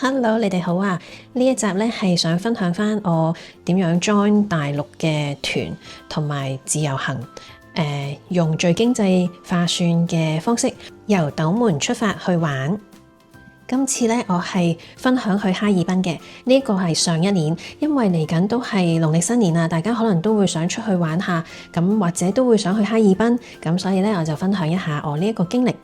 Hello，你哋好啊！呢一集呢係想分享返我點樣 join 大陸嘅團同埋自由行，用最經濟划算嘅方式由斗門出發去玩。今次呢，我係分享去哈爾濱嘅，呢個係上一年，因為嚟緊都係農曆新年啊，大家可能都會想出去玩下，咁或者都會想去哈爾濱，咁所以呢，我就分享一下我呢一個經歷。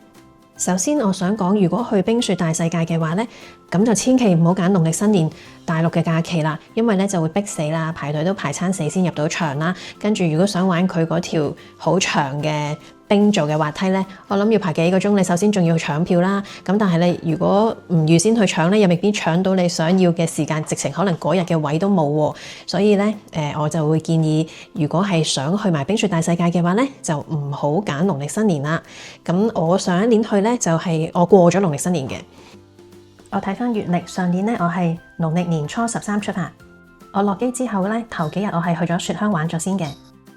首先我想講，如果去冰雪大世界嘅話呢，咁就千祈唔好揀農曆新年大陸嘅假期啦，因為呢就會逼死啦，排隊都排餐死先入到場啦。跟住如果想玩佢嗰條好長嘅冰做嘅滑梯呢，我諗要排幾個鐘，你首先仲要搶票啦。咁但係你如果唔預先去搶呢，又未必搶到你想要嘅時間，直情可能嗰日嘅位都冇喎。所以呢，我就會建議，如果係想去埋冰雪大世界嘅話呢，就唔好揀農曆新年啦。咁我上一年去呢，就係我過咗農曆新年嘅。我睇返月曆，上年呢，我係農曆年初13出發。我落機之後呢，頭幾日我係去咗雪鄉玩咗先嘅。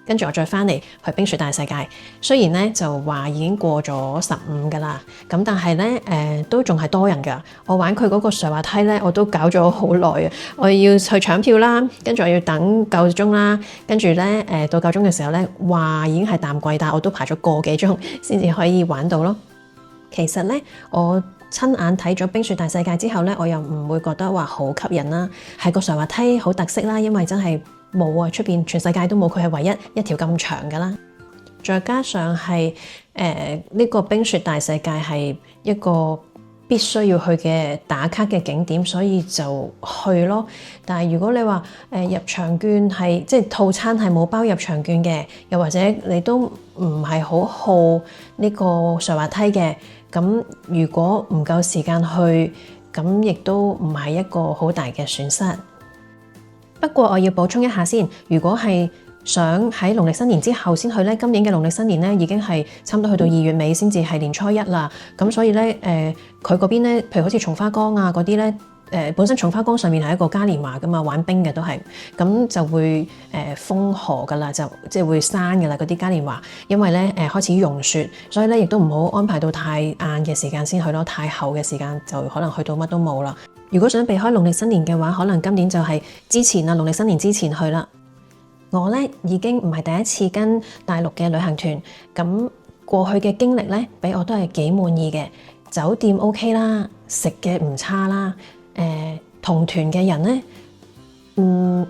跟住我再返嚟去冰雪大世界，雖然呢就話已經過咗15㗎啦，咁但係呢都仲係多人㗎。我玩佢嗰個上滑梯呢，我都搞咗好耐啊！我要去搶票啦，跟住我要等夠鐘啦，跟住呢到夠鐘嘅時候呢，話已經係淡季，但我都排咗個幾鐘先至可以玩到咯。其實呢，我親眼睇咗冰雪大世界之後呢，我又唔會覺得話好吸引啦，係個上滑梯好特色啦，因為真係冇啊，出邊全世界都冇，佢係唯一一條咁長㗎啦。再加上係呢個冰雪大世界係一個必須要去嘅打卡嘅景點，所以就去咯。但係如果你話入場券係即係套餐係冇包入場券嘅，又或者你都唔係好好呢個上滑梯嘅，咁如果唔夠時間去，咁亦都唔係一個好大嘅損失。不過我要補充一下先，如果係想喺農曆新年之後先去呢，今年嘅農曆新年呢已經係差唔多去到2月尾先至係年初一啦。咁所以呢，佢嗰邊呢，譬如好似松花江啊嗰啲呢，本身松花江上面係一個嘉年華㗎嘛，玩冰嘅都係，咁就會封河㗎啦，就即係會閂㗎啦嗰啲嘉年華，因為呢開始融雪，所以呢亦都唔好安排到太晏嘅時間先去咯，太後嘅時間就可能去到乜都冇啦。如果想避開農曆新年嘅話，可能今年就係之前啊，農曆新年之前去啦。我呢已經唔係第一次跟大陸嘅旅行團，咁過去嘅經歷呢，俾我都係幾滿意嘅。酒店 OK 啦，食嘅唔差啦，同團嘅人呢，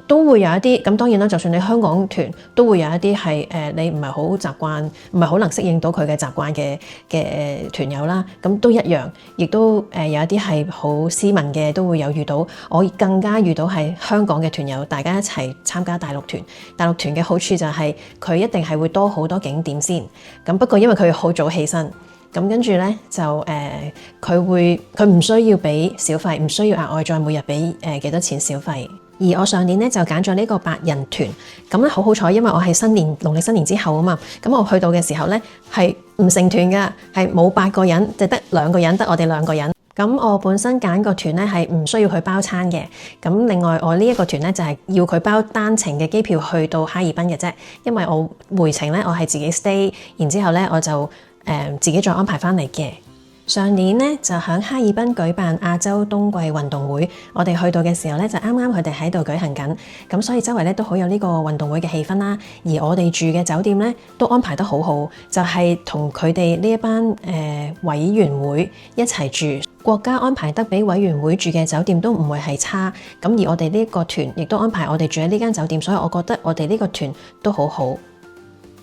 都會有一啲，咁當然啦，就算你香港團都會有一啲係你唔係好習慣，唔係好能適應到佢嘅習慣嘅團友啦，咁都一樣，亦都有一啲係好斯文嘅，都會有遇到。我更加遇到係香港嘅團友，大家一齊參加大陸團。大陸團嘅好處就係佢一定係會多好多景點先，咁不過因為佢好早起身，咁跟住呢，就佢唔需要俾小費，唔需要額外再每日俾幾多錢小費。而我上年呢，就揀咗呢個8人團，咁咧好彩，因為我係農曆新年之後啊嘛，咁我去到嘅時候呢，係唔成團㗎，係冇8個人，就得2個人，得我哋2個人。咁我本身揀個團呢，係唔需要佢包餐嘅，咁另外我呢一個團呢，就係要佢包單程嘅機票去到哈爾濱嘅啫，因為我回程呢，我係自己 stay，然之後呢，我就自己再安排返嚟嘅。上年呢，就喺哈爾濱舉辦亞洲冬季運動會，我哋去到嘅時候呢，就啱啱佢哋喺度舉行緊，咁所以周圍呢都好有呢個運動會嘅氣氛啦。而我哋住嘅酒店呢，都安排得好好，就係同佢哋呢一班委員會一齊住，國家安排得比委員會住嘅酒店都唔會係差。咁而我哋呢個團亦都安排我哋住喺呢間酒店，所以我覺得我哋呢個團都好好。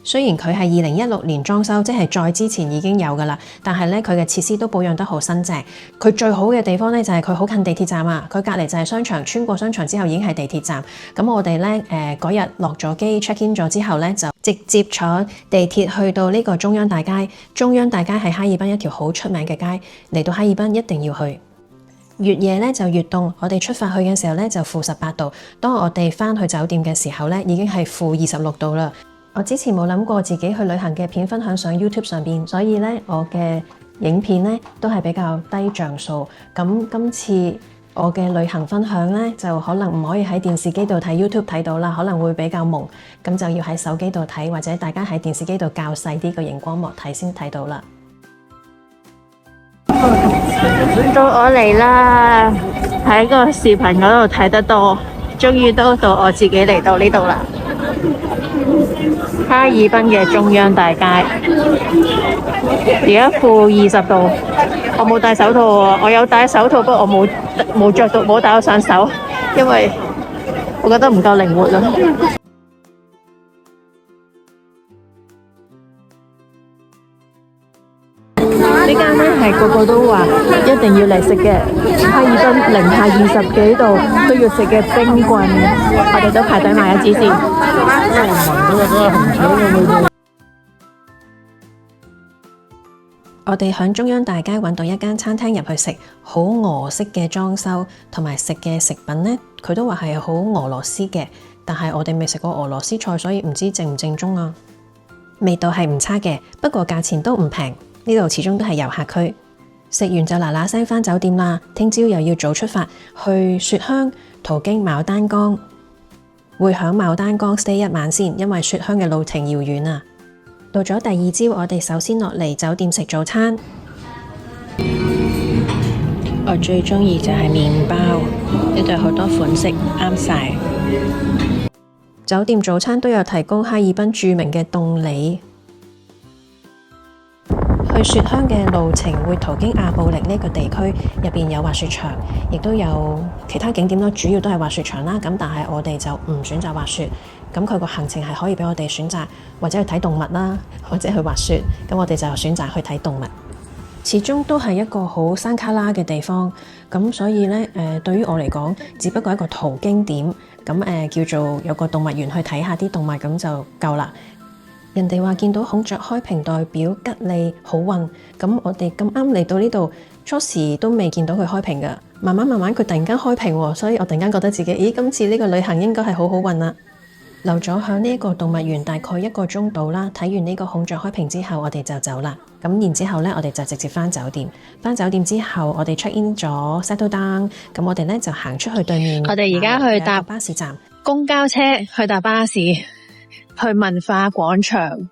雖然佢係2016年裝修，即係再之前已經有㗎啦，但係咧佢嘅設施都保養得好新淨。佢最好嘅地方咧就係佢好近地鐵站啊，佢隔離就係商場，穿過商場之後已經係地鐵站。咁我哋咧嗰日落咗機 check in 咗之後咧，就直接坐地鐵去到呢個中央大街。中央大街係哈爾濱一條好出名嘅街，嚟到哈爾濱一定要去。越夜咧就越凍，我哋出發去嘅時候咧就-18度，當我哋返去酒店嘅時候咧已經係-26度啦。我之前冇諗過自己去旅行嘅片分享上 YouTube 上邊，所以咧我嘅影片咧都係比較低像素。咁今次我嘅旅行分享咧就可能唔可以喺電視機度睇 YouTube 睇到啦，可能會比較朦，咁就要喺手機度睇，或者大家喺電視機度較細啲個熒光幕睇先睇到啦。到我嚟啦！喺個視頻嗰度睇得多，終於都到我自己嚟到呢度啦。哈爾濱嘅中央大街，而家-20度，我冇戴手套喎，我有戴手套，不過我冇着到，冇戴到上手，因為我覺得唔夠靈活啦。呢間咧係個個都話一定要嚟食嘅，哈爾濱零下20幾度都要食嘅冰棍，我哋都排隊買一支先。我哋喺中央大街揾到一間餐廳入去食，好俄式嘅裝修，同埋食嘅食品呢，佢都話係好俄羅斯嘅，但係我哋未食過俄羅斯菜，所以唔知正唔正宗啊。味道係唔差嘅，不過價錢都唔平。呢度始終都係遊客區，食完就嗱嗱聲返酒店啦。聽朝又要早出發去雪鄉，途經牡丹江，會響牡丹江 stay 一晚先，因為雪鄉嘅路程遙遠啊。到咗第二朝，我哋首先落嚟酒店食早餐。我最中意就係麵包，呢度有好多款式，啱晒。酒店早餐都有提供哈爾濱著名嘅凍梨。去雪鄉嘅路程會途經阿布力呢個地區，入邊有滑雪場，亦都有其他景點咯。主要都係滑雪場啦。咁但係我哋就唔選擇滑雪。咁佢個行程係可以俾我哋選擇，或者去睇動物啦，或者去滑雪。咁我哋就選擇去睇動物。始終都係一個好山卡拉嘅地方。咁所以呢，對於我嚟講，只不過一個途經點。咁叫做有個動物園去睇下啲動物，咁就夠啦。人哋話見到孔雀開屏代表吉利好運，咁我哋咁啱嚟到呢度，初時都未見到佢開屏㗎，慢慢佢突然間開屏喎，所以我突然間覺得自己，咦，今次呢個旅行應該係好好運啦。留咗喺呢一個動物園大概1個鐘度啦，睇完呢個孔雀開屏之後，我哋就走啦。咁然之後呢，我哋就直接返酒店。返酒店之後，我哋 check in 咗 settle down，咁我哋呢就行出去對面。我哋而家去搭巴士站，公交車去搭巴士。去文化廣場，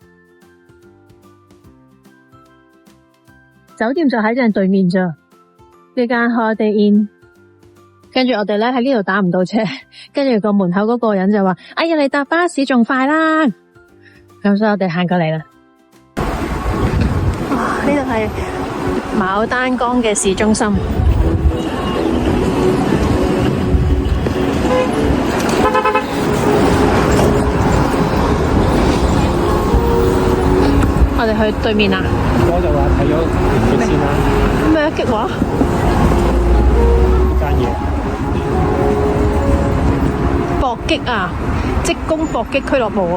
酒店就喺正對面咋。呢間 Holiday Inn， 跟住我哋咧喺呢度打唔到車，跟住個門口嗰個人就話：哎呀，你搭巴士仲快啦！咁所以我哋行過嚟啦。呢度係牡丹江嘅市中心。我哋去對面啦。我就話睇咗完結先啦。咩激話？呢間嘢搏擊啊！職工搏擊俱樂部啊！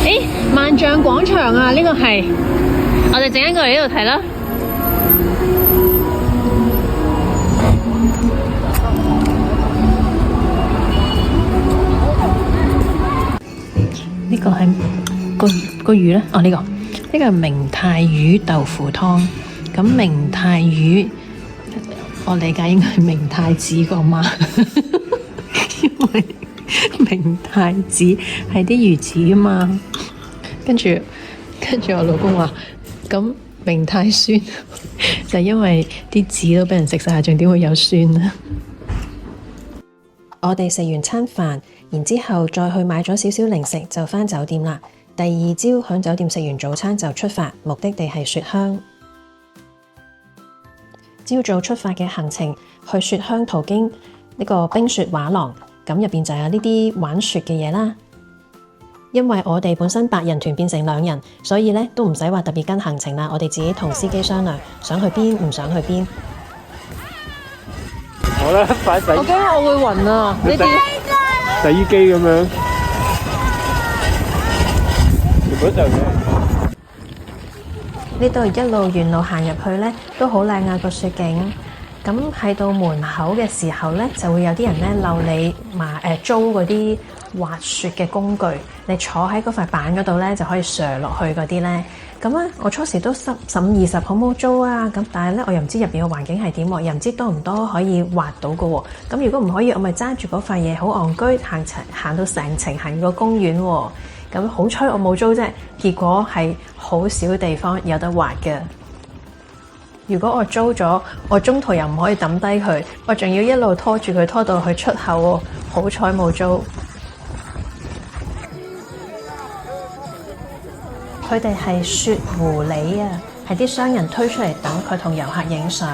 誒，萬象廣場啊！呢個係我哋陣間過嚟呢度睇啦。呢個係個魚咧，呢個係明太魚豆腐湯。咁明太魚，我理解應該係明太子個媽，因為明太子係啲魚子啊嘛。跟住我老公話，咁明太酸就因為啲籽都俾人食晒，仲點會有酸啊？我哋食完餐飯，然之後再去買咗少少零食就返酒店啦。第二朝響酒店食完早餐就出發，目的地係雪鄉。朝早出發嘅行程，去雪鄉途經呢個冰雪畫廊，咁入邊就有呢啲玩雪嘅嘢啦。因為我哋本身8人團變成2人，所以咧都唔使話特別跟行程啦。我哋自己同司機商量，想去邊唔想去邊。好啦，快洗！我驚我會暈啊！呢啲洗衣機咁樣，如果就呢度一路沿路行入去咧，都好靚啊個雪景。咁喺到門口嘅時候咧，就會有啲人咧溜你租嗰啲滑雪嘅工具，你坐喺嗰塊板嗰度咧就可以上落去嗰啲咧。咁咧，我初時都15-20好冇租啊，咁但係咧，我又唔知入邊嘅環境係點喎，又唔知多唔多可以滑到嘅喎。咁如果唔可以，我咪揸住嗰塊嘢好戇居行到成程行個公園喎。咁好彩我冇租啫，結果係好少地方有得滑嘅。如果我租咗，我中途又唔可以抌低佢，我仲要一路拖住佢拖到去出口喎。好彩冇租。佢哋係雪狐狸啊，係啲商人推出嚟等佢同遊客影相。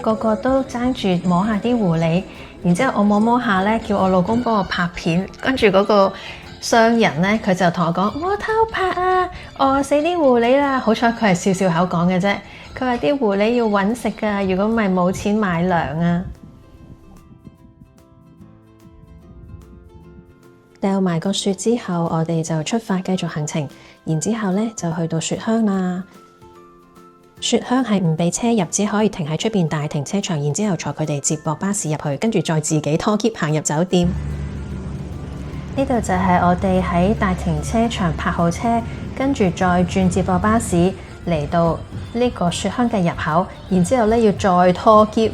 個個都爭住摸下啲狐狸，然之後我摸下咧，叫我老公幫我拍片，跟住嗰個商人咧，佢就同我講：我偷拍啊，餓死啲狐狸啦！好彩佢係笑笑口講嘅啫。佢話啲狐狸要搵食㗎，如果唔係冇錢買糧啊！掉埋個雪之後，我哋就出發繼續行程。然之後咧就去到雪鄉啦。雪鄉係唔俾車入，只可以停喺出邊大停車場，然之後坐佢哋接駁巴士入去，跟住再自己拖喼行入酒店。呢度就係我哋喺大停車場泊好車，跟住再轉接駁巴士嚟到呢個雪鄉嘅入口，然之後咧要再拖喼。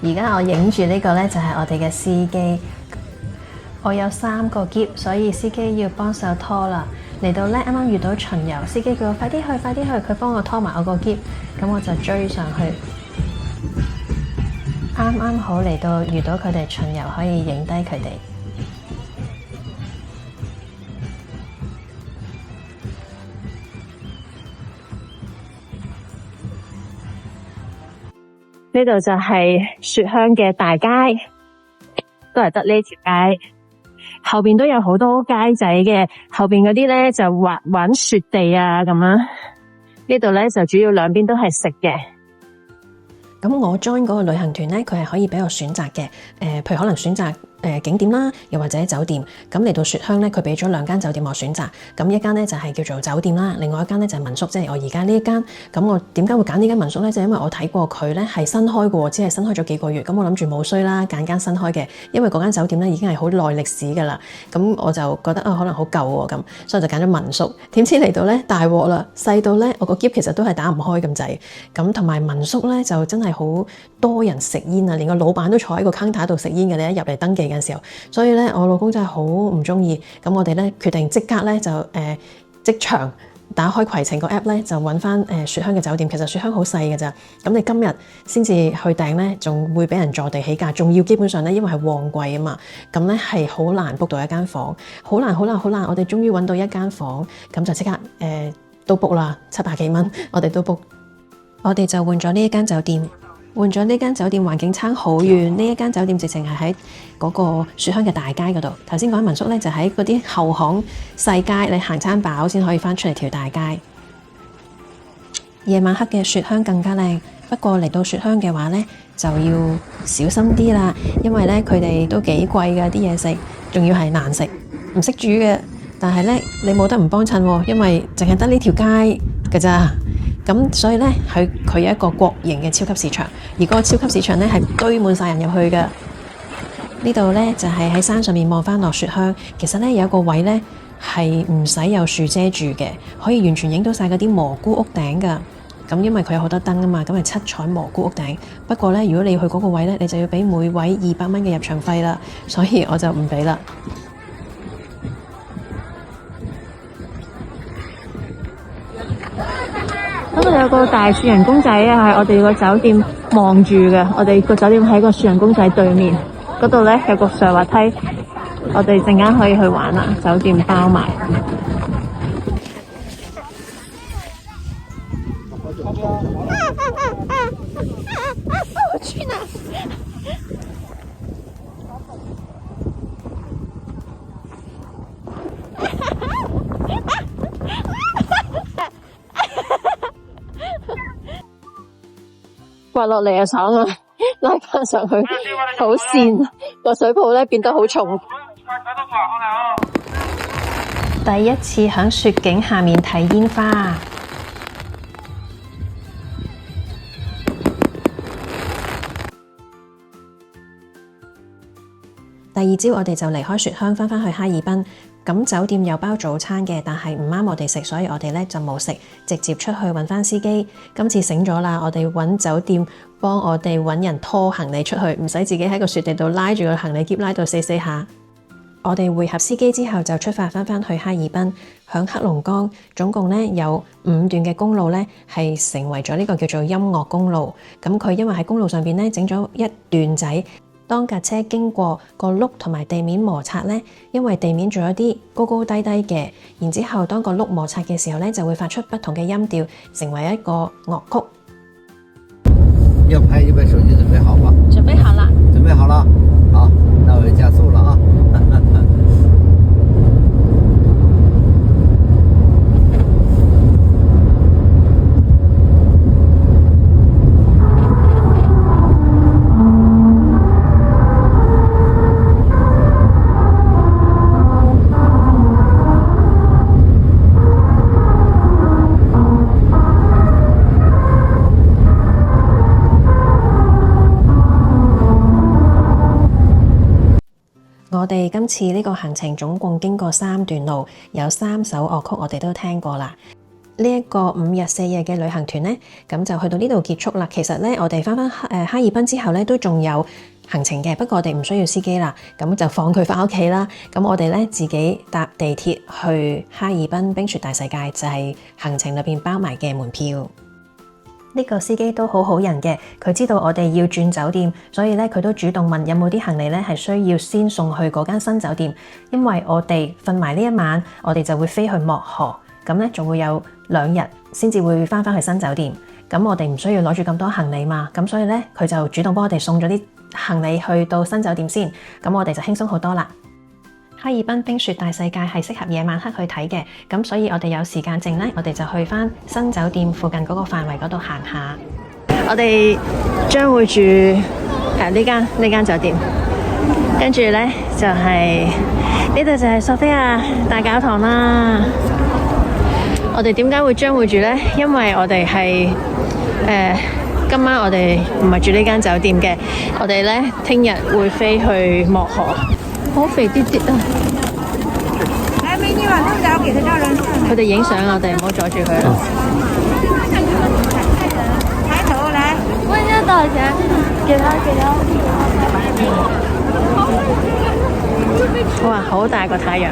而家我影住呢個咧就係我哋嘅司機。我有3個喼，所以司機要幫手拖啦。嚟到咧，啱啱遇到巡遊，司機叫我快啲去，快啲去，佢幫我拖埋我個喼，咁我就追上去。啱啱好嚟到遇到佢哋巡遊，可以影低佢哋。呢度就係雪鄉嘅大街，都係得呢條街。後邊都有好多街仔嘅，後邊嗰啲咧就玩雪地啊咁樣。呢度咧就主要兩邊都係食嘅。咁我 join 嗰個旅行團咧，佢係可以俾我選擇嘅。譬如可能選擇景點啦，又或者酒店。咁嚟到雪鄉咧，佢俾咗2間酒店我選擇。咁一間咧就係叫做酒店啦，另外一間咧就係民宿，即係我而家呢一間。咁我點解會揀呢間民宿咧？就係因為我睇過佢咧係新開嘅，只係新開咗幾個月。咁我諗住冇衰啦，揀間新開嘅，因為嗰間酒店咧已經係好耐歷史噶啦。咁我就覺得可能好舊喎，咁所以就揀咗民宿。點知嚟到咧大鑊啦，細到咧我個喼其實都係打唔開咁滯。咁同埋民宿咧就真係好多人食煙啊，連個老闆都坐喺個 counter 度食煙嘅，你一入嚟登記嘅時候，所以咧我老公真係好唔中意。咁我哋咧決定即刻咧就即場打開攜程個 app 咧就揾翻雪鄉嘅酒店。其實雪鄉好細嘅咋，咁你今日先至去訂咧，仲會俾人坐地起價，仲要基本上咧因為係旺季啊嘛，咁咧係好難 book 到一間房，好難。我哋終於揾到一間房，咁就即刻都 book 啦，700幾蚊，我哋都 book， 我哋就換咗呢一間酒店。換咗呢間酒店環境差好遠，呢一間酒店直情係喺嗰個雪鄉嘅大街嗰度。頭先講民宿咧就喺嗰啲後巷細街，你行餐飽先可以翻出嚟條大街。夜晚黑嘅雪鄉更加靚，不過嚟到雪鄉嘅話咧就要小心啲啦，因為咧佢哋都幾貴㗎啲嘢食，仲要係難食，唔識煮嘅。但係咧你冇得唔幫襯喎，因為淨係得呢條街㗎咋。咁所以咧，佢有一個國營嘅超級市場，而嗰個超級市場咧係堆滿晒人入去嘅。呢度咧就係喺山上面望翻落雪鄉，其實咧有一個位咧係唔使有樹遮住嘅，可以完全影到晒嗰啲蘑菇屋頂噶。咁因為佢有好多燈啊嘛，咁係七彩蘑菇屋頂。不過咧，如果你要去嗰個位咧，你就要俾每位200蚊嘅入場費啦，所以我就唔俾啦。咁我哋有個大樹人公仔啊，係我哋個酒店望住嘅。我哋個酒店喺個樹人公仔對面嗰度咧，有個上滑梯，我哋陣間可以去玩啦。酒店包埋。我去哪？滑落嚟啊，爽啊！拉翻上去，好跣，個水泡咧變得好重。第一次喺雪景下面睇煙花。第二朝我哋就離開雪鄉，翻返去哈爾濱。咁酒店有包早餐嘅，但係唔啱我哋食，所以我哋咧就冇食，直接出去揾翻司機。今次醒咗啦，我哋揾酒店幫我哋揾人拖行李出去，唔使自己喺個雪地度拉住個行李篋拉到死下。我哋會合司機之後就出發翻返去哈爾濱。響黑龍江總共咧有5段嘅公路咧係成為咗呢個叫做音樂公路。咁佢因為喺公路上邊咧整咗一段仔。當架車經過個轆同埋地面摩擦呢，因為地面仲有啲高高低低嘅，然之後當個轆摩擦嘅時候呢，就會發出不同嘅音調，成為一個樂曲。要拍一拍手機準備好吧？準備好啦，準備好了，好，那我加速了啊！我哋今次呢個行程總共經過3段路，有3首樂曲我哋都聽過啦。呢一個5日4夜嘅旅行團呢，咁就去到呢度結束啦。其實呢，我哋翻哈爾濱之後呢，都仲有行程嘅，不過我哋唔需要司機啦，咁就放佢翻屋企啦。咁我哋呢，自己搭地鐵去哈爾濱冰雪大世界，就係行程裏邊包埋嘅門票。呢個司機都好好人嘅，佢知道我哋要轉酒店，所以咧佢都主動問有冇啲行李咧係需要先送去嗰間新酒店，因為我哋瞓埋呢一晚，我哋就會飛去漠河，咁咧仲會有2日先至會翻去新酒店，咁我哋唔需要攞住咁多行李嘛，咁所以咧佢就主動幫我哋送咗啲行李去到新酒店先，咁我哋就輕鬆好多啦。哈爾濱冰雪大世界係適合夜晚黑去睇嘅，咁所以我哋有時間剩咧，我哋就去翻新酒店附近嗰個範圍嗰度行下。我哋將會住呢間酒店，跟住咧就係呢度就係索菲亞大教堂啦。我哋點解會將會住呢？因為我哋係今晚我哋唔係住呢間酒店嘅，我哋咧聽日會飛去漠河。好肥啲啲啊！來，美女往那邊，給他照張相。佢哋影相，我哋唔好阻住佢啦。抬頭來，問一下多少錢？給他。哇，好大個太陽！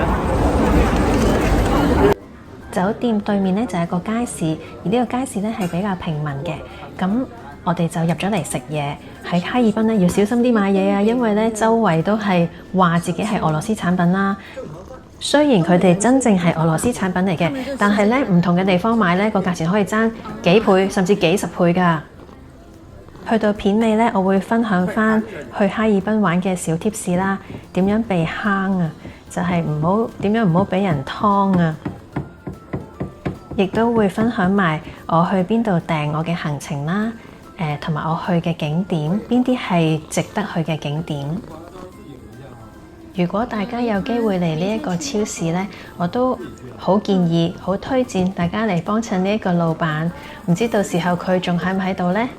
酒店對面呢就係個街市，而呢個街市呢係比較平民嘅，咁我哋就入咗嚟食嘢。喺哈爾濱咧要小心啲買嘢啊，因為咧周圍都係話自己係俄羅斯產品啦。雖然佢哋真正係俄羅斯產品嚟嘅，但係咧唔同嘅地方買咧個價錢可以爭幾倍甚至幾十倍㗎。去到片尾咧，我會分享翻去哈爾濱玩嘅小貼士啦，點樣避坑啊，就係點樣唔好俾人劏啊。亦都會分享埋我去邊度訂我嘅行程啦。同埋我去嘅景點，邊啲係值得去嘅景點？如果大家有機會嚟呢一個超市呢，我都好建議、好推薦大家嚟幫襯呢一個老闆。唔知到時候佢仲喺唔喺度呢？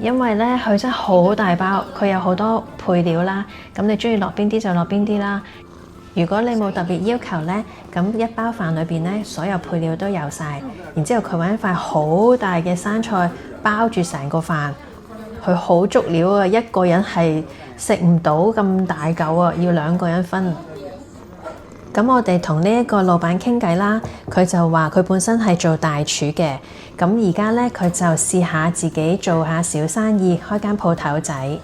因為呢，佢真係好大包，佢有好多配料啦。咁你中意落邊啲就落邊啲啦。如果你冇特別要求呢，咁一包飯裏邊呢，所有配料都有晒。然之後佢揾一塊好大嘅生菜包住成個飯，佢好足料啊！一個人係食唔到咁大嚿啊，要2個人分。咁我哋同呢一個老闆傾偈啦，佢就話佢本身係做大廚嘅，咁而家呢，佢就試下自己做下小生意，開間鋪頭仔。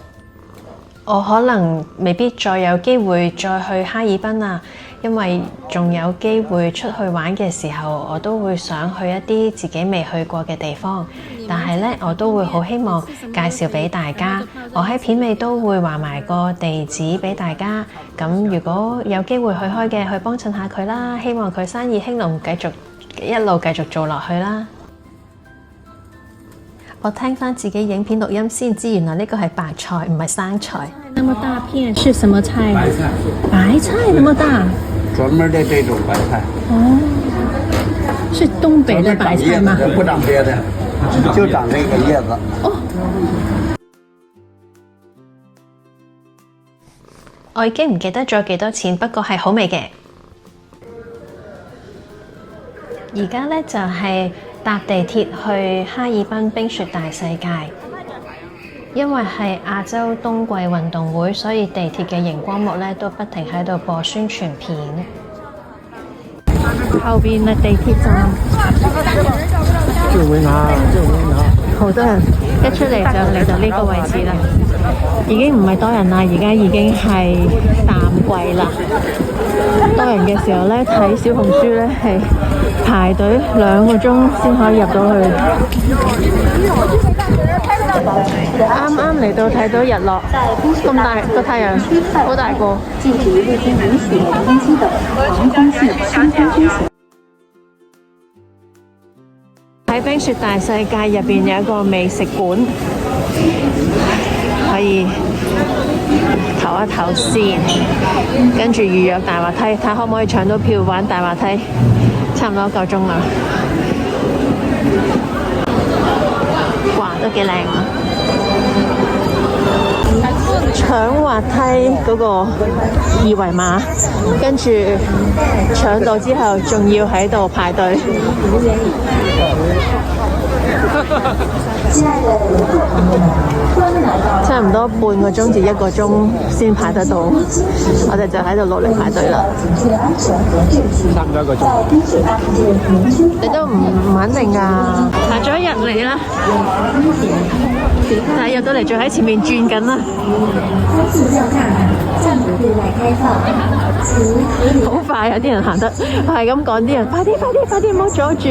我可能未必再有機會再去哈爾濱啦，因為仲有機會出去玩嘅時候，我都會想去一啲自己未去過嘅地方。但係呢，我都會好希望介紹俾大家。我喺片尾都會話埋個地址俾大家。咁如果有機會去開嘅，去幫襯下佢啦。希望佢生意興隆，一路繼續做落去啦。我聽翻自己影片錄音先知，原來呢個係白菜，唔係生菜。那麼大片是什麼菜？白菜。白菜那麼大？專門的這種白菜。哦，是東北的白菜嗎？不長別的，就長這個葉子。哦。我已經唔記得咗幾多錢，不過係好味嘅。而家呢，就係搭地鐵去哈爾濱冰雪大世界，因為係亞洲冬季運動會，所以地鐵嘅熒光幕呢都不停喺度播宣傳片。後邊係地鐵站，好多人一出嚟就嚟到呢個位置啦。已經唔係多人啦，而家已經係淡季啦。多人嘅時候呢，睇小紅書呢係排隊2個鐘先可以入到去。啱啱嚟到睇到日落，咁大個太陽，好大個。喺冰雪大世界入邊有一個美食館，可以唞一唞先，跟住預約大滑梯，睇下可唔可以搶到票玩大滑梯。差唔多1個鐘啦，哇，都幾靚啊！搶滑梯嗰個二維碼，跟住搶到之後仲要喺度排隊。差唔多半個鐘至1個鐘先排得到，我哋就喺度努力排隊啦。差唔多1個鐘。你都唔肯定㗎，排咗1日嚟啦，但係入到嚟仲喺前面轉緊啦。好快啊！啲人行得係咁講，啲人快啲快啲快啲，唔好阻住。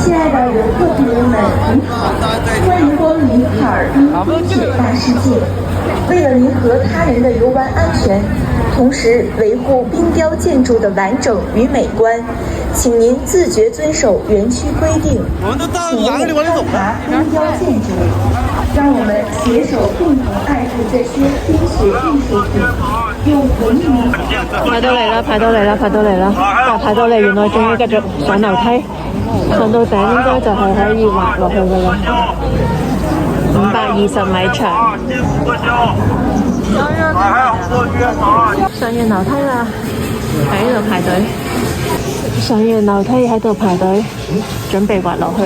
亲爱的游客朋友们，您好，欢迎光临哈尔滨冰雪大世界。为了您和他人的游玩安全，同时维护冰雕建筑的完整与美观，请您自觉遵守园区规定，请勿攀爬冰雕建筑。让我們攜手共同愛護這些冰雪藝術品，用文明。排到嚟啦！排到嚟啦！排到嚟啦！但係排到嚟，原來仲要繼續上樓梯，上到頂應該就係可以滑落去噶啦。520米長。上完樓梯啦，喺呢度排隊。上完樓梯喺度排隊，準備滑落去。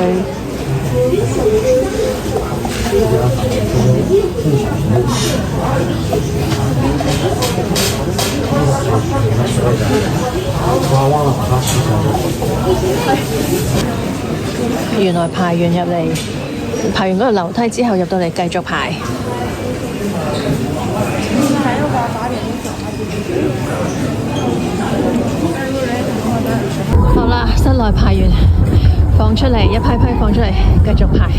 原來排完入嚟，排完嗰個樓梯之後入到嚟繼續排。好啦，室內排完，放出嚟，一批批放出嚟，繼續排。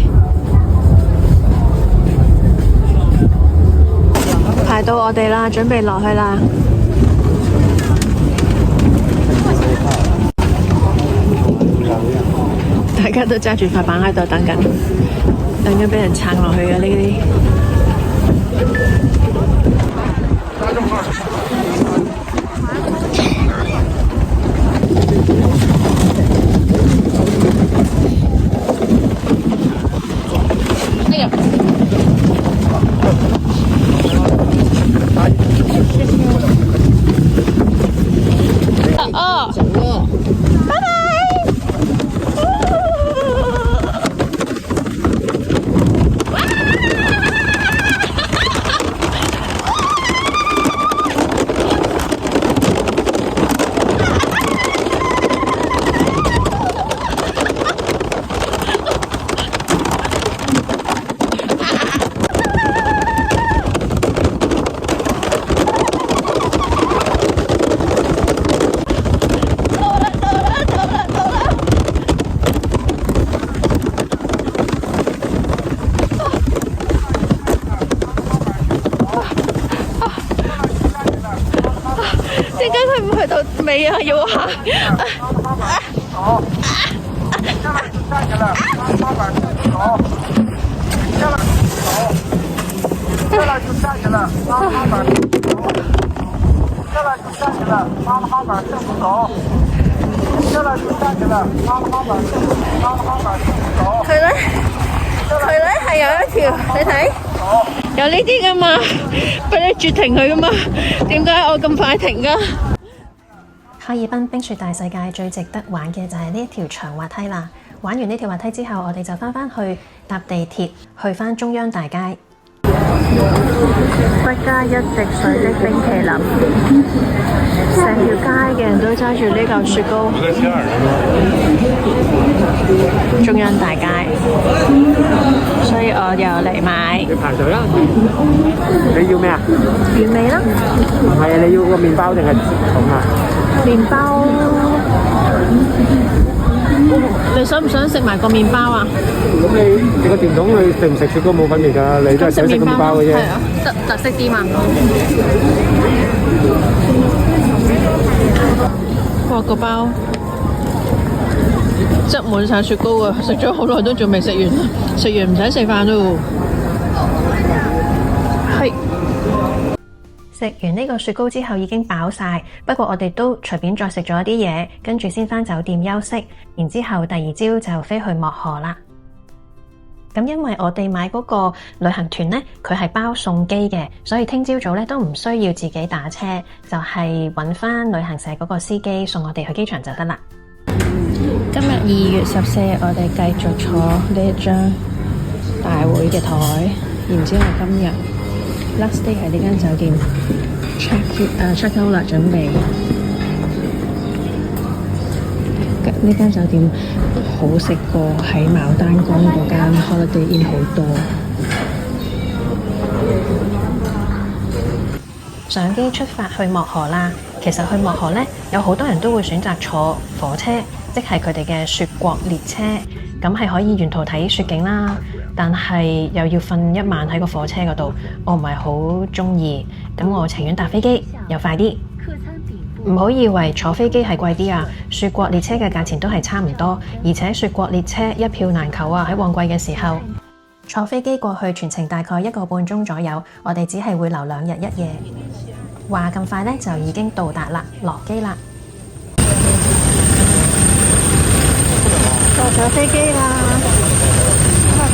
排到我哋啦，準備落去啦。大家都揸住塊板喺度等緊俾人撐落去嘅呢啲。點解佢唔去到尾啊？要行。佢咧係有一條，你睇有呢啲噶嘛，俾你絕停佢噶嘛？點解我咁快停噶？哈爾濱冰雪大世界最值得玩嘅就係呢一條長滑梯啦。玩完呢條滑梯之後，我哋就返去搭地鐵去返中央大街。不加一滴水的冰淇淋，成條街嘅人都揸住呢嚿雪糕。中央大街，所以我又嚟買。你排隊啦！你要咩啊？原味啦，唔係啊，你要個麵包定係桶啊？麵包。你想唔想食埋個麵包啊？咁你個電筒你食唔食雪糕冇分別㗎，你都係想食個麵包嘅啫。係啊，特色啲嘛。哇！個包擠滿晒雪糕啊！食咗好耐都仲未食完，食完唔使食飯咯。係。食完呢個雪糕之後已經飽晒，不過我哋都隨便再食咗一啲嘢，跟住先返酒店休息，然之後第二朝就飛去漠河啦。咁因為我哋買嗰個旅行團呢，佢係包送機嘅，所以聽朝早呢都唔需要自己打車，就係揾返旅行社嗰個司機送我哋去機場就得啦。今日2月14日，我哋繼續坐呢一張大會嘅台，然之後今日last day 喺呢間酒店 check out 啦，準備。呢間酒店好食過喺牡丹江嗰間 Holiday Inn 好多。上機出發去漠河啦。其實去漠河呢，有好多人都會選擇坐火車，即係佢哋嘅雪國列車，咁係可以沿途睇雪景啦。但係又要瞓一晚喺個火車嗰度，我唔係好鍾意，咁我情願搭飛機又快啲。唔好以為坐飛機係貴啲啊，雪國列車嘅價錢都係差唔多，而且雪國列車一票難求啊！喺旺季嘅時候，坐飛機過去全程大概1個半鐘左右，我哋只係會留2日1夜。話咁快呢，就已經到達啦，落機啦。坐上飛機啦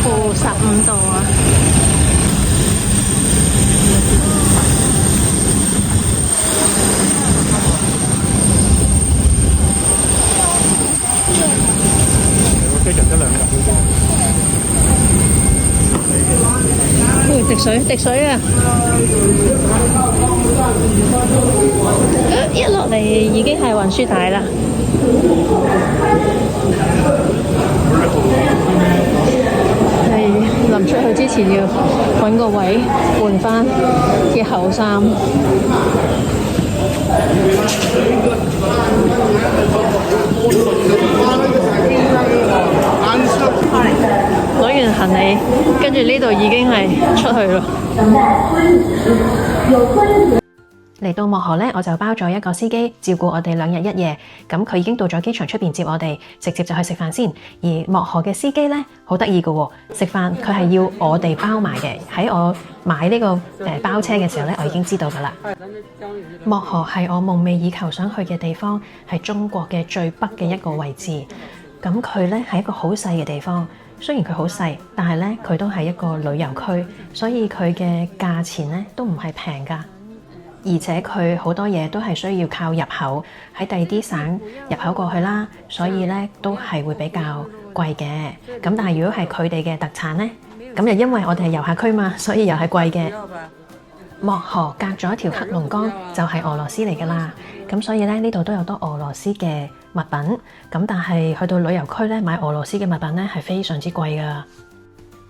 ，-15度啊！機場得2架飛機。滴水啊！一落嚟已經係運輸帶啦。係臨出去之前要揾個位換返嘅厚衫。攞完行李，跟住呢度已經係出去咯。嚟到漠河呢，我就包咗一個司機照顧我哋2日1夜。咁佢已經到咗機場出邊接我哋，直接就去食飯先。而漠河嘅司機呢，好得意嘅喎，食飯佢係要我哋包埋嘅。喺我買呢個包車嘅時候呢，我已經知道㗎啦。漠河係我夢寐以求想去嘅地方，係中國嘅最北嘅一個位置。咁佢呢係一個好細嘅地方，雖然佢好細，但係呢，佢都係一個旅遊區，所以佢嘅價錢呢都唔係平㗎。而且佢好多嘢都係需要靠入口，喺第二啲省入口過去啦，所以呢都係會比較貴嘅。咁但係如果係佢哋嘅特產呢，咁又因為我哋係遊客區嘛，所以又係貴嘅。漠河隔咗一條黑龍江就係俄羅斯嚟㗎啦，咁所以呢，呢度都有多俄羅斯嘅物品。咁但係去到旅遊區呢，買俄羅斯嘅物品呢係非常之貴㗎。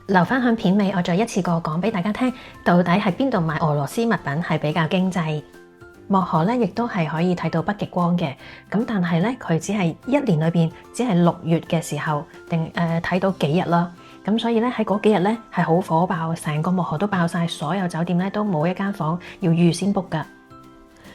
留返響片尾，我再一次過講俾大家聽，到底係邊度買俄羅斯物品係比較經濟。漠河呢亦都係可以睇到北極光嘅，咁但係呢，佢只係1年裏邊只係6月嘅時候睇到幾日啦。咁所以呢，喺嗰幾日呢係好火爆，成個漠河都爆晒，所有酒店呢都冇一間房要預先 book 㗎。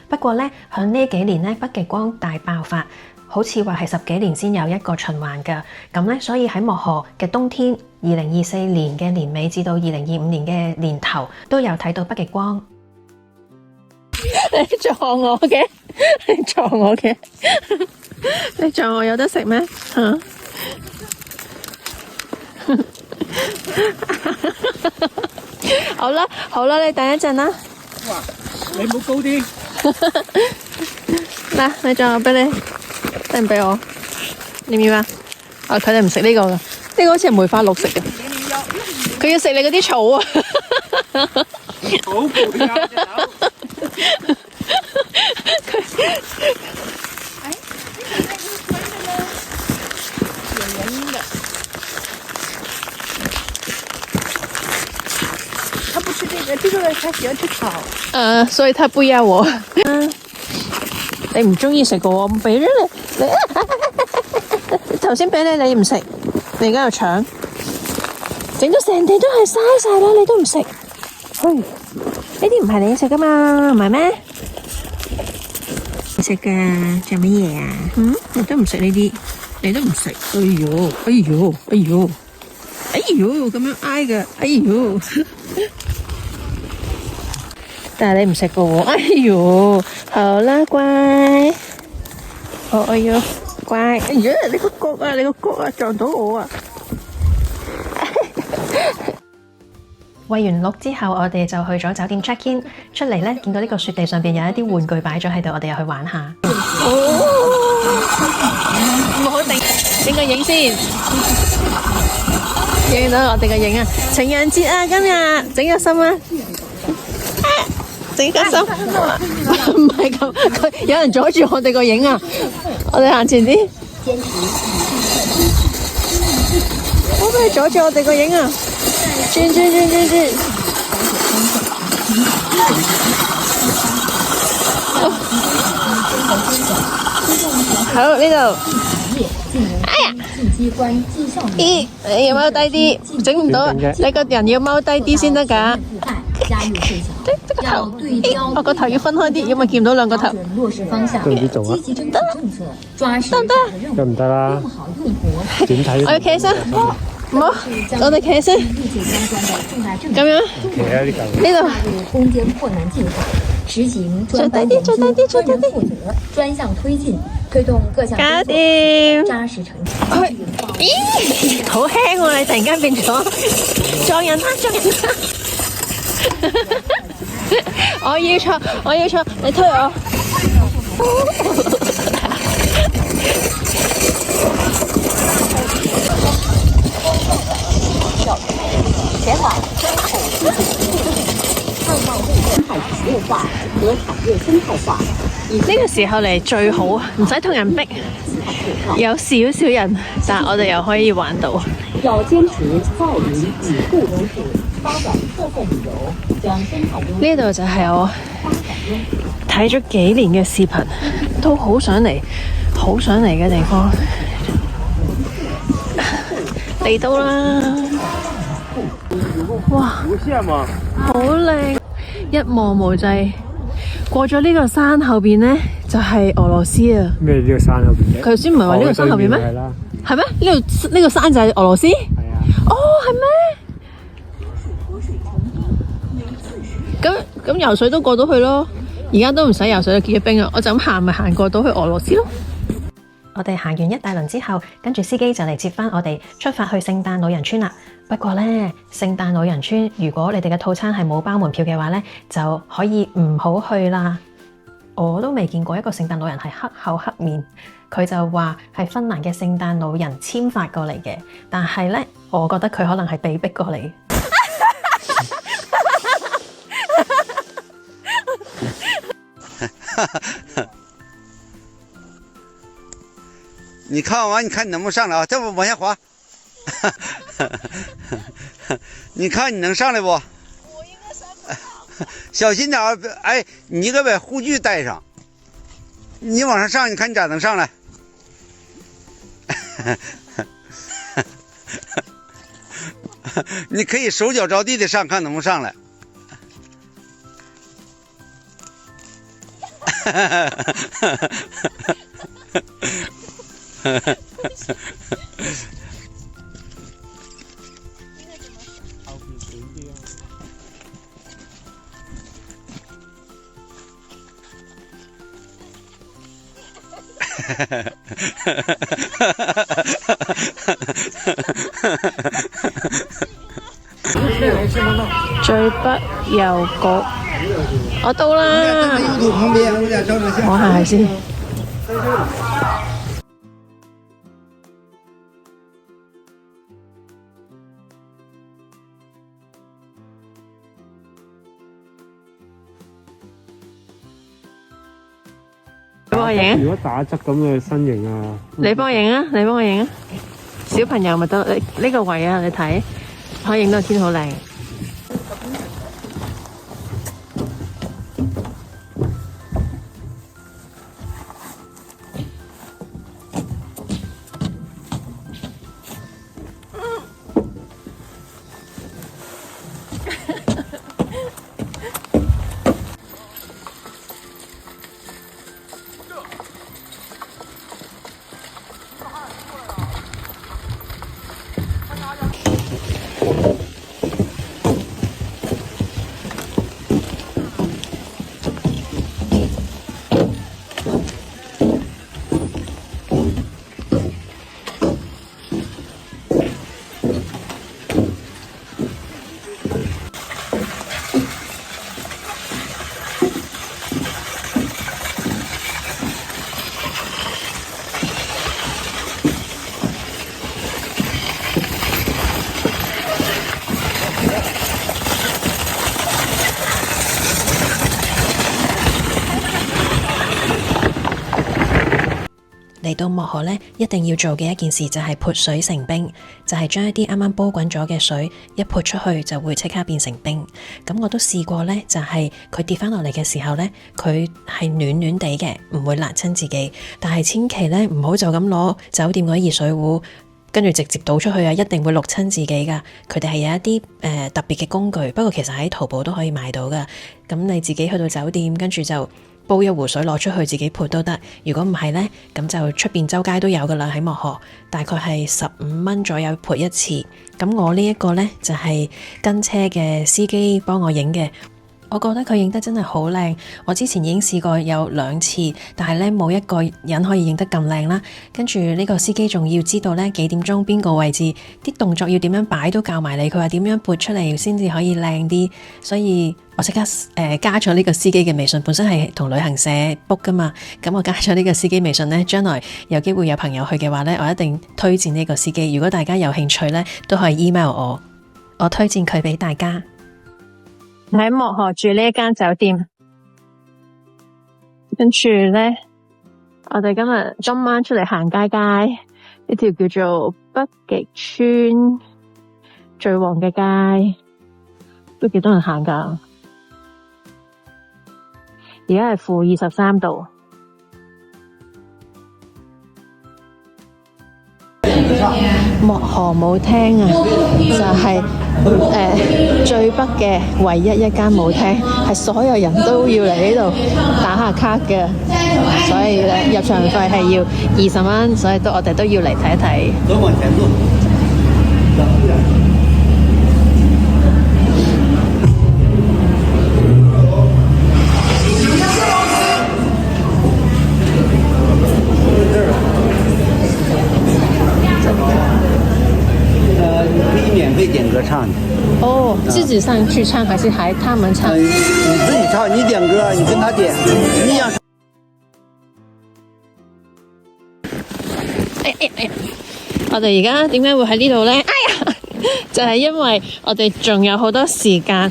不過呢，響呢幾年呢，北極光大爆發，好似話係10幾年先有一個循環㗎。咁呢，所以喺漠河嘅冬天，2024年嘅年尾至到2025年嘅年頭都有睇到北極光。你撞我嘅，你撞我嘅。你仲我有得食咩？嚇！好啦，好啦，你等一陣啦。哇！你唔好高啲。嗱，你仲有俾你，得唔俾我？要唔要啊？啊，佢哋唔食呢個㗎，呢個好似係梅花鹿食嘅。佢要食你嗰啲草啊！好攰啊！隻手。他不吃这个，这个他喜歡吃草。所以他不要我。你唔中意食嘅，我唔俾咗你。你頭先俾你，你唔食，你而家又搶，整到成地都係嘥晒啦，你都唔食。嘿，呢啲唔係你食噶嘛，唔係咩？你食噶，做乜嘢啊？你都唔食呢啲，你都唔食。哎呦，哎呦，哎呦，哎呦，咁樣挨嘅，哎呦。但係你唔食噶喎，哎呦，好啦，乖，我要乖，哎呀，你個角啊，你個角啊，撞到我啊！餵完鹿之後，我哋就去咗酒店 check in， 出嚟咧見到呢個雪地上邊有一啲玩具擺咗喺度，我哋又去玩下。唔好定，影個影先，影到我哋嘅影啊！情人節啊，今日整個心啊！整個心，唔係咁，佢有人阻住我哋個影啊！我哋行前啲，我俾佢阻住我哋個影啊！轉，好呢度。哎呀！咦，你要踎低啲，整唔到，你個人要踎低啲先得㗎。個頭，我個頭要分開啲，因為見唔到兩個頭。都唔知做啊？得唔得？梗唔得啦。點睇？我要企起身，唔好，我哋企起身，咁樣。企喺呢嚿。呢度。攻堅破難計劃，實行專班研究、專人負責、專項推進，推動各項工作扎實成績。咦，好輕喎！你突然間變咗撞人啦，撞人啦！我要錯，你推我。前往川口自治创造生態職業化和產業生態化。呢個時候嚟最好，唔使同人逼，有少少人，但係我哋又可以玩到。要堅持造林以固優勢，發展特色旅遊，將生態優勢呢度就係我睇咗幾年嘅視頻，都好想嚟嘅地方。嚟到啦！哇，好靚，一望無際。過咗呢個山後邊呢，就係俄羅斯啊！咩呢個山後邊嘅？佢頭先唔係話呢個山後邊咩？係啦。係咩？呢個山就係俄羅斯？係啊。哦，係咩？咁游水都過到去咯。而家都唔使游水就結咗冰啊！我就咁行咪行過到去俄羅斯咯。我哋行完一大輪之後，跟住司機就嚟接返我哋出發去聖誕老人村啦。不過呢，聖誕老人村如果你哋嘅套餐係冇包門票嘅話呢，就可以唔好去啦。我都未見過一個聖誕老人係黑口黑面，佢就話係芬蘭嘅聖誕老人簽發過嚟嘅，但係呢，我覺得佢可能係被逼過嚟。你看完，你看你能不能上来啊？再往下滑。你看你能上来不？我应该上不了。小心点啊！哎，你可把护具带上。你往上上，你看你咋能上来？你可以手脚着地的上，看能不能上来。最北郵局，我到啦，我行下先。幫我影啊！如果打側咁嘅身形啊，你幫我影啊！你幫我影啊！小朋友咪得，你呢個位啊，你睇，可以影到天好靚。嚟到漠河呢，一定要做嘅一件事就係潑水成冰，就係將一啲啱啱煲滾咗嘅水一潑出去就會即刻變成冰。咁我都試過呢，就係佢跌翻落嚟嘅時候呢，佢係暖暖地嘅，唔會辣親自己。但係千祈呢，唔好就咁攞酒店嗰啲熱水壺跟住直接倒出去啊，一定會淥親自己噶。佢哋係有一啲特別嘅工具，不過其實喺淘寶都可以買到噶。咁你自己去到酒店，跟住就煲一壺水攞出去自己潑都得。如果唔係呢，咁就出邊周街都有噶啦。喺漠河大概係15蚊左右潑一次。咁我呢一個呢，就係跟車嘅司機幫我影嘅。我覺得佢影得真係好靚，我之前已經試過有2次，但係咧冇一個人可以影得咁靚啦。跟住呢個司機仲要知道咧幾點鐘邊個位置，啲動作要點樣擺都教埋你。佢話點樣撥出嚟先至可以靚啲，所以我即刻加咗呢個司機嘅微信，本身係同旅行社 book 噶嘛。咁我加咗呢個司機微信咧，將來有機會有朋友去嘅話咧，我一定推薦呢個司機。如果大家有興趣咧，都可以 email我推薦佢俾大家。喺漠河住呢一間酒店，跟住咧，我哋今晚出嚟行街街，呢條叫做北極村最旺嘅街，都幾多人行噶。而家係-23度。漠河舞廳啊，就係最北嘅唯一一間舞廳，係所有人都要嚟呢度打下卡嘅，所以咧入場費係要20蚊，所以我哋都要嚟睇一睇。都往前坐。点歌唱哦，自己上去唱还是他们唱？你自己唱，你点歌，你跟他点，你想。我哋而家點解會喺呢度呢？哎呀，就係因為我哋仲有好多時間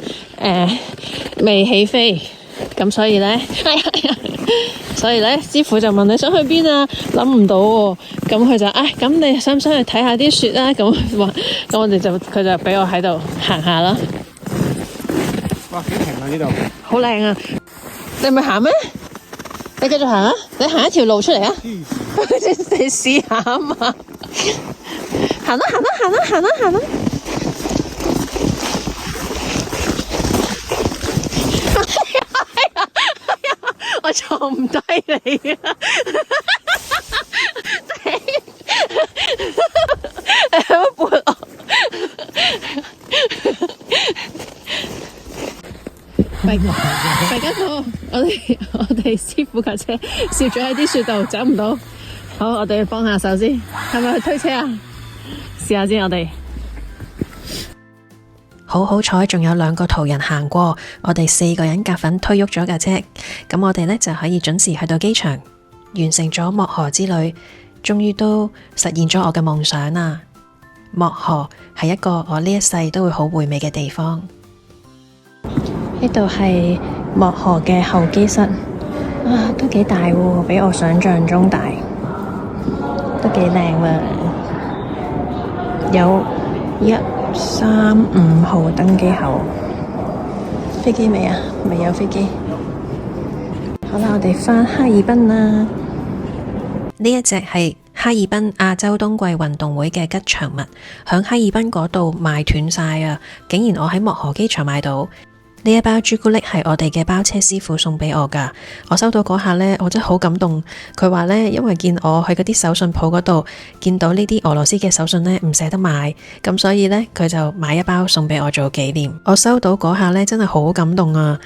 未起飛，咁所以呢，所以咧，師傅就問你想去邊啊？諗唔到喎，咁佢就咁你想唔想去睇下啲雪啊？咁話，咁我哋佢就俾我喺度行下啦。哇，幾平啊呢度！好靚啊！你咪行咩？你繼續行啊！你行一條路出嚟啊！你試下啊嘛！行啦行啦行啦行啦行啦！我坐唔低你啊！你係咪撥我？大家好，我哋師傅架車攝咗喺啲雪度，走唔到。好，我哋幫下手先，係咪去推車啊？試下先，我哋。好彩，仲有2個途人行過，我哋4個人夾份推喐咗架車，咁我哋呢就可以準時去到機場，完成咗漠河之旅，終於都實現咗我嘅夢想啦！漠河係一個我呢一世都會好回味嘅地方。呢度係漠河嘅候機室，啊，都幾大喎，比我想象中大，都幾靚喎，有135號登機口。飛機未啊？未有飛機。好啦，我哋返哈爾濱啦。呢一隻係哈爾濱亞洲冬季運動會嘅吉祥物，響哈爾濱嗰度賣斷晒啊！竟然我喺漠河機場買到。呢一包朱古力係我哋嘅包車師傅送俾我噶，我收到嗰下呢，我真係好感動。佢話呢，因為見我去嗰啲手信鋪嗰度見到呢啲俄羅斯嘅手信呢，唔捨得買，咁所以呢，佢就買一包送俾我做紀念。我收到嗰下呢，真係好感動啊！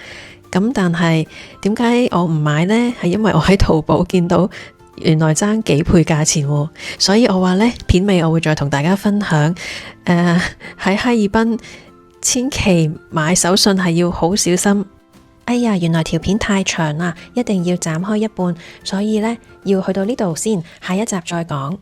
咁但係點解我唔買呢？係因為我喺淘寶見到原來爭幾倍價錢喎，所以我話呢，片尾我會再同大家分享。喺哈爾濱千祈買手信係要好小心。哎呀，原來條片太長啦，一定要斬開一半，所以呢，要去到呢度先，下一集再講。